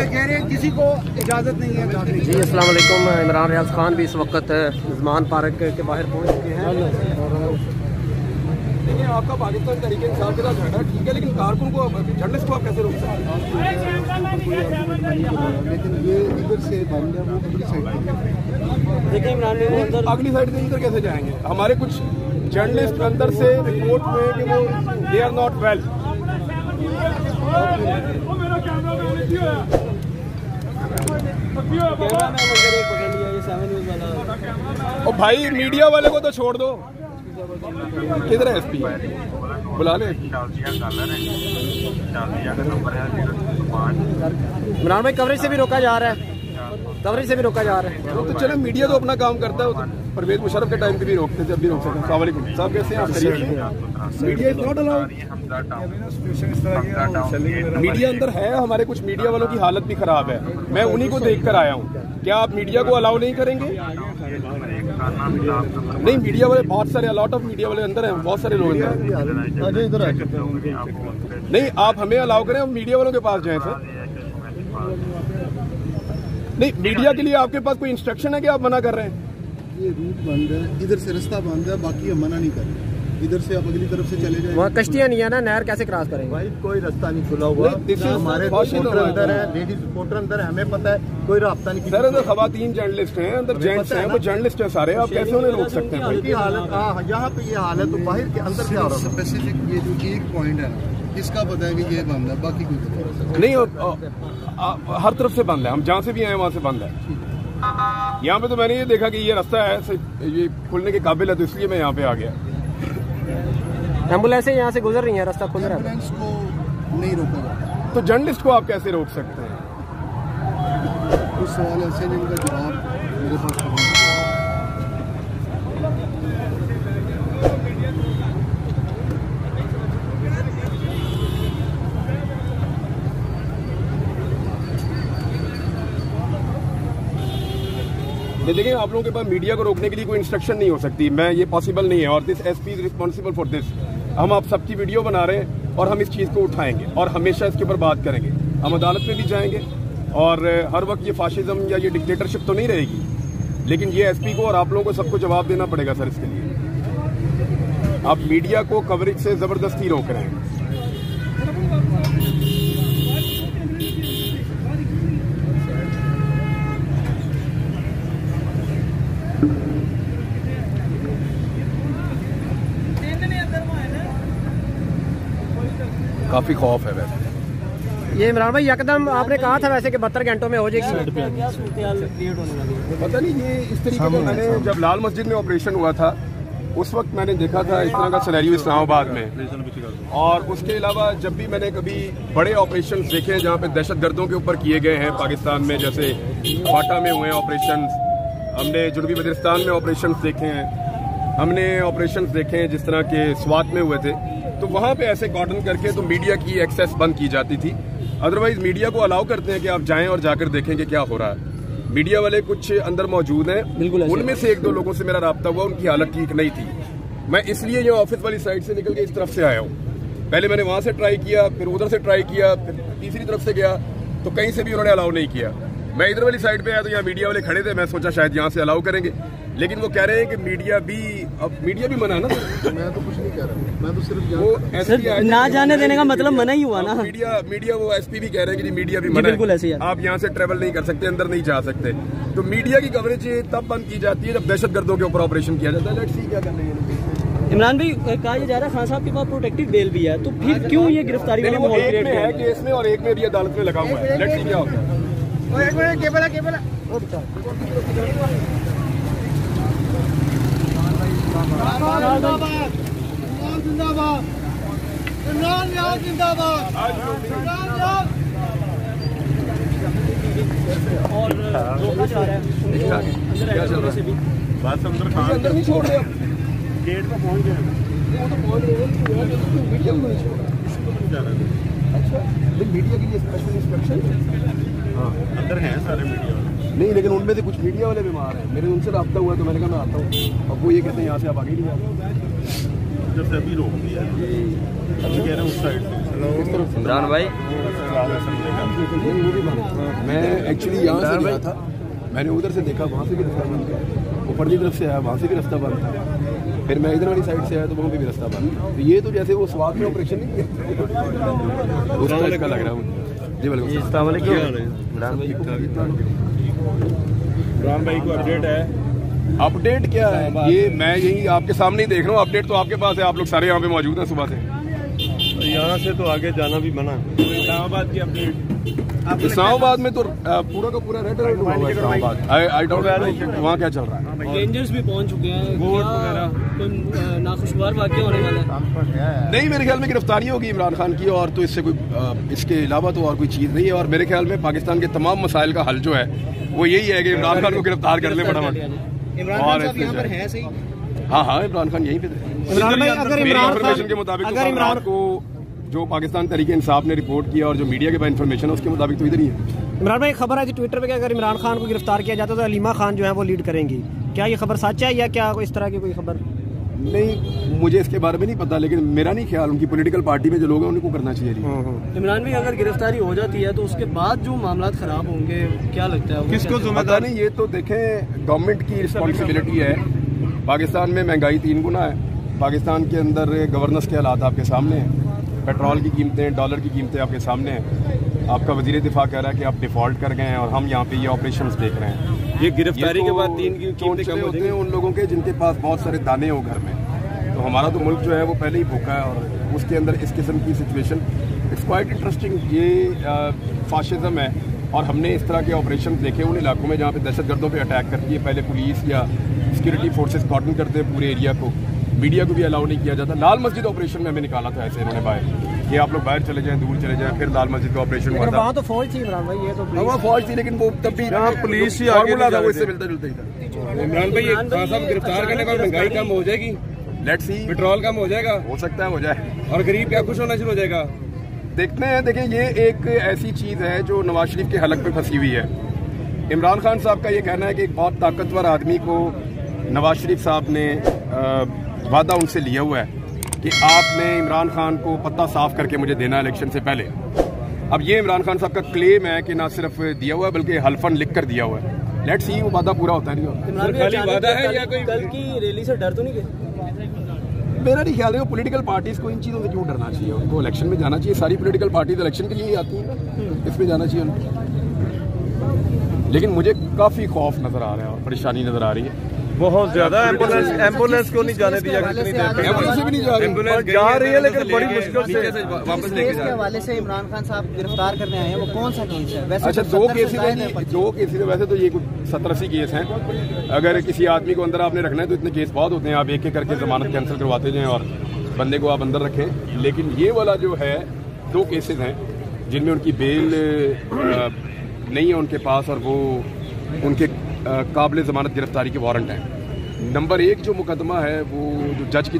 कह रहे हैं किसी को इजाज़त नहीं है जाने की। जी अस्सलाम वालेकुम। इमरान रियाज खान भी इस वक्त ज़मान पार्क के बाहर पहुंच चुके हैं। देखिए आपका पाकिस्तान तरीके इंसाफ के साथ झगड़ा ठीक है, लेकिन कारकुन को जर्नलिस्ट को आप कैसे रोक सकते हैं? लेकिन ये इधर से बंद है, वो अगली साइड पे। देखिए इमरान भाई वो अंदर अगली साइड से इधर कैसे जाएंगे? हमारे कुछ जर्नलिस्ट अंदर से रिपोर्ट हुए कि वो दे आर नॉट वेल। और भाई मीडिया वाले को तो छोड़ दो, किधर है एसपी? बुला ले। इमरान भाई कवरेज से भी रोका जा रहा है, कवरेज से भी रोका जा रहा है। तो चलो मीडिया तो अपना काम करता है, वो तो परवेज मुशर्रफ के टाइम पे भी रोकते थे, अब भी रोक सकते हैं। अस्सलाम वालेकुम साहब, कैसे हैं आप? Media is not allowed. Media अंदर है, हमारे कुछ मीडिया वालों की हालत भी खराब है, मैं उन्हीं को देख कर आया हूँ। क्या आप मीडिया को अलाउ नहीं करेंगे? नहीं, मीडिया वाले बहुत सारे, अलॉट ऑफ मीडिया वाले अंदर हैं, बहुत सारे लोग अंदर हैं। नहीं, आप हमें अलाउ करें, हम मीडिया वालों के पास जाएं सर। नहीं, मीडिया के लिए आपके पास कोई इंस्ट्रक्शन है कि आप मना कर रहे हैं? ये रूट बंद है, इधर से रास्ता बंद है, बाकी हम मना नहीं कर रहे। इधर से आप अगली तरफ से चले जाए। वहाँ कश्तियाँ नहीं है ना, नहर कैसे क्रॉस करेंगे? भाई कोई रास्ता नहीं खुला हुआ, हमारे रिपोर्टर अंदर है, लेडीज रिपोर्टर अंदर है, हमें पता है, कोई रास्ता नहीं। सर अंदर खवातीन जर्नलिस्ट हैं, अंदर जेंट्स हैं, वो जर्नलिस्ट हैं सारे, आप कैसे उन्हें रोक सकते हैं? उनकी हालत यहाँ पे ये हाल है, तो बाहर के अंदर क्या हो रहा है? स्पेसिफिक ये जो एक पॉइंट है ना, इसका पता है कि ये बंद है, बाकी कोई नहीं। हर तरफ से बंद है, हम जहाँ से भी आए वहाँ से बंद है। यहाँ पे तो मैंने ये देखा कि ये रास्ता है, ये खुलने के काबिल है, तो इसलिए मैं यहाँ पे आ गया। एम्बुलेंस यहाँ से गुजर रही है, रास्ता खुल रहा है। एम्बुलेंस को नहीं रोका जाता, तो जर्नलिस्ट को आप कैसे रोक सकते हैं? कुछ सवाल ऐसे नहीं, उनका जवाब मेरे पास नहीं। देखिए आप लोगों के पास मीडिया को रोकने के लिए कोई इंस्ट्रक्शन नहीं हो सकती, मैं ये पॉसिबल नहीं है, और this SP is responsible for this. हम आप सबकी वीडियो बना रहे हैं और हम इस चीज़ को उठाएंगे और हमेशा इसके ऊपर बात करेंगे। हम अदालत में भी जाएंगे और हर वक्त ये फाशिज्म या ये डिक्टेटरशिप तो नहीं रहेगी, लेकिन ये एसपी को और आप लोगों को सबको जवाब देना पड़ेगा सर इसके लिए। आप मीडिया को कवरेज से ज़बरदस्ती रोक रहे हैं। काफी खौफ है वैसे। ये इमरान भाई यकदम आपने कहा था वैसे कि 72 घंटों में हो जाएगी। पता नहीं ये इस तरीके से, मैंने जब लाल मस्जिद में ऑपरेशन हुआ था उस वक्त मैंने देखा था इस तरह का सिनेरियो इस्लामाबाद में, और उसके अलावा जब भी मैंने कभी बड़े ऑपरेशन देखे हैं जहाँ पे दहशतगर्दों के ऊपर किए गए हैं पाकिस्तान में, जैसे फाटा में हुए ऑपरेशन, हमने जुनूबी वज़ीरिस्तान में ऑपरेशन देखे हैं, हमने ऑपरेशन देखे हैं जिस तरह के स्वात में हुए थे, तो वहाँ पे ऐसे कॉर्डन करके तो मीडिया की एक्सेस बंद की जाती थी। अदरवाइज मीडिया को अलाउ करते हैं कि आप जाएं और जाकर देखें कि क्या हो रहा है। मीडिया वाले कुछ अंदर मौजूद हैं, उनमें से एक दो लोगों से मेरा राब्ता हुआ, उनकी हालत ठीक नहीं थी। मैं इसलिए ये ऑफिस वाली साइड से निकल के इस तरफ से आया हूँ। पहले मैंने वहाँ से ट्राई किया, फिर उधर से ट्राई किया, फिर तीसरी तरफ से गया, तो कहीं से भी उन्होंने अलाउ नहीं किया। मैं इधर वाली साइड पे आया तो यहाँ मीडिया वाले खड़े थे, मैं सोचा शायद यहाँ से अलाउ करेंगे, लेकिन वो कह रहे हैं कि मीडिया भी, अब मीडिया भी मना ना। मैं तो कुछ नहीं कह रहा, मैं तो सिर्फ वो ऐसे ना जाने देने का मतलब मना ही हुआ ना। मीडिया वो एसपी भी कह रहे हैं कि मीडिया भी मना है, आप यहाँ से ट्रेवल नहीं कर सकते, अंदर नहीं जा सकते। तो मीडिया की कवरेज तब बंद की जाती है जब दहशतगर्दों के ऊपर ऑपरेशन किया जाता है। लेट्स सी क्या करने हैं। इमरान भाई कहा जा रहा है खान साहब के पास प्रोटेक्टिव बेल भी है, तो फिर क्यों ये गिरफ्तारी वाला माहौल क्रिएट है केस में, और एक में भी अदालत में लगा हुआ है। लेट्स सी क्या होता है। एक मिनट, केबल जिंदाबाद, इमरान रियाज जिंदाबाद। और रोका जा रहा है बात अंदर नहीं छोड़ रहे, गेट पर पहुंच गए, वो तो पहुंच रहे हैं, मीडिया में नहीं छोड़ रहा। अच्छा, मीडिया के लिए स्पेशल इंस्ट्रक्शन हाँ अंदर हैं सारे मीडिया वाले नहीं, लेकिन उनमें से कुछ मीडिया वाले बीमार हैं। मेरे उनसे रब्ता हुआ तो मैंने कहा मैं आता हूँ, अब वो ये कहते हैं यहाँ से आप आगे नहीं आते, जब से अभी रोक दिया, कह रहे हैं उस साइड से। इमरान भाई, मैं एक्चुअली यहाँ से गया था, मैंने उधर से देखा, वहाँ से भी रास्ता बंद था, ऊपर की तरफ से आया, वहाँ से भी रास्ता बंद था, फिर मैं इधर वाली साइड से आया तो वहाँ पे भी रास्ता बंद था। तो ये तो जैसे वो स्वाद में ऑपरेशन नहीं किया उस टाइप का लग रहा है। जी बिल्कुल। इमरान भाई को अपडेट है। अपडेट क्या है ये मैं यही आपके सामने ही देख रहा हूँ। अपडेट तो आपके पास है, आप लोग सारे यहाँ पे मौजूद हैं सुबह से। यहाँ से तो आगे जाना भी मना। इस्लामाबाद की अपडेट, इस्लामाबाद में तो पूरा का पूरा रेड अलर्ट हुआ है इस्लामाबाद। आई डोंट नो वहाँ क्या चल रहा है। रेंजर्स भी पहुंच चुके हैं, कोई नाखुशगवार वाक़या होने वाला है? नहीं, मेरे ख्याल में गिरफ्तारी होगी इमरान खान की, और तो इससे कोई इसके अलावा तो और कोई चीज़ नहीं है। और मेरे ख्याल में पाकिस्तान के तमाम मसाइल का हल जो है वो यही है कि इमरान खान को गिरफ्तार कर ले फटाफट। इमरान खान साहब यहाँ पर हैं सही? हाँ, इमरान खान यहीं पे थे। इन्फॉर्मेशन के मुताबिक इमरान को जो पाकिस्तान तहरीक इंसाफ ने रिपोर्ट किया और जो मीडिया के पास इन्फॉर्मेशन है उसके मुताबिक तो इधर ही है। इमरान भाई, खबर आई थी ट्विटर पे कि अगर इमरान खान को गिरफ्तार किया जाता तो हलीमा खान जो है वो लीड करेंगी, क्या ये खबर सच है या क्या इस तरह की कोई खबर? नहीं, मुझे इसके बारे में नहीं पता, लेकिन मेरा नहीं ख्याल उनकी पॉलिटिकल पार्टी में जो लोग हैं उनको करना चाहिए। इमरान भाई, अगर गिरफ्तारी हो जाती है तो उसके बाद जो मामला खराब होंगे, क्या लगता है किसको जिम्मेदार? नहीं, ये तो देखें गवर्नमेंट की रिस्पॉन्सिबिलिटी है। पाकिस्तान में महंगाई 3 गुना है, पाकिस्तान के अंदर गवर्नेंस के हालात आपके सामने हैं, पेट्रोल की कीमतें, डॉलर की कीमतें आपके सामने हैं। आपका वजीर दिफा कह रहा है कि आप डिफॉल्ट कर गए हैं और हम यहाँ पे ये ऑपरेशंस देख रहे हैं। ये गिरफ्तारी के बाद 3 की कीमतें कम होते हैं उन लोगों के जिनके पास बहुत सारे दाने हो घर में। तो हमारा तो मुल्क जो है वो पहले ही भूखा है और उसके अंदर इस किस्म की सिचुएशन इट्स क्वाइट इंटरेस्टिंग। ये फाशिज्म है और हमने इस तरह के ऑपरेशन देखे उन इलाकों में जहाँ पे दहशतगर्दों पे अटैक करती है पहले पुलिस या सिक्योरिटी फोर्सेस कॉर्डन करते हैं पूरे एरिया को, मीडिया को भी अलाउ नहीं किया जाता। लाल मस्जिद ऑपरेशन में हमें निकाला था ऐसे इन्होंने बाहर कि आप लोग बाहर चले जाएं, दूर चले जाएं, फिर लाल मस्जिद का ऑपरेशन हुआ था। वहाँ तो फौज थी इमरान भाई, ये तो वहाँ फौज थी लेकिन वो तब भी पुलिस ही आगे था, वो इससे मिलता जुलता ही था। इमरान भाई, खान साहब गिरफ्तार करने पर महंगाई कम हो जाएगी, लेट्स सी, पेट्रोल कम हो जाएगा, हो सकता है हो जाए, और गरीब क्या खुश होना शुरू हो जाएगा। देखते हैं। देखिए, ये एक ऐसी चीज़ है जो नवाज शरीफ के हलक पे फंसी हुई है। इमरान खान साहब का ये कहना है कि एक बहुत ताकतवर आदमी को नवाज शरीफ साहब ने वादा उनसे लिया हुआ है कि आपने इमरान खान को पत्ता साफ करके मुझे देना इलेक्शन से पहले। अब ये इमरान खान साहब का क्लेम है कि ना सिर्फ दिया हुआ है बल्कि हल्फन लिख कर दिया हुआ है। लेट्स सी वो वादा पूरा होता है नहीं होता। खाली वादा है या कोई कल की रैली से डर तो नहीं गया? मेरा नहीं ख्याल है वो पॉलिटिकल पार्टीज को इन चीज़ों से क्यों डरना चाहिए, उनको इलेक्शन में जाना चाहिए। सारी पॉलिटिकल पार्टीज इलेक्शन के लिए ही आती हैं, इसमें जाना चाहिए उनको। लेकिन मुझे काफ़ी खौफ नज़र आ रहा है और परेशानी नज़र आ रही है बहुत ज्यादा। एम्बुलेंस को नहीं जाने दिया, कितनी देर एम्बुलेंस भी नहीं जा रही, एम्बुलेंस जा रही है लेकिन बड़ी मुश्किल से वापस लेके जा रहे हैं। हवाले से इमरान खान साहब गिरफ्तार करने आए हैं, वो कौन सा केस है? वैसे अच्छा, 2 केसेस हैं जी, 2 केसेस है। वैसे तो ये कुछ 70-80 केस हैं। अगर किसी आदमी को अंदर आपने रखना है तो इतने केस बहुत होते हैं, आप एक एक करके जमानत कैंसिल करवाते जाएं और बंदे को आप अंदर रखें। लेकिन ये वाला जो है 2 केसेस हैं जिनमें उनकी बेल नहीं है उनके पास और वो उनके काबिल ज़मानत गिरफ्तारी के वारंट हैं। नंबर 1 जो मुकदमा है वो जो जज की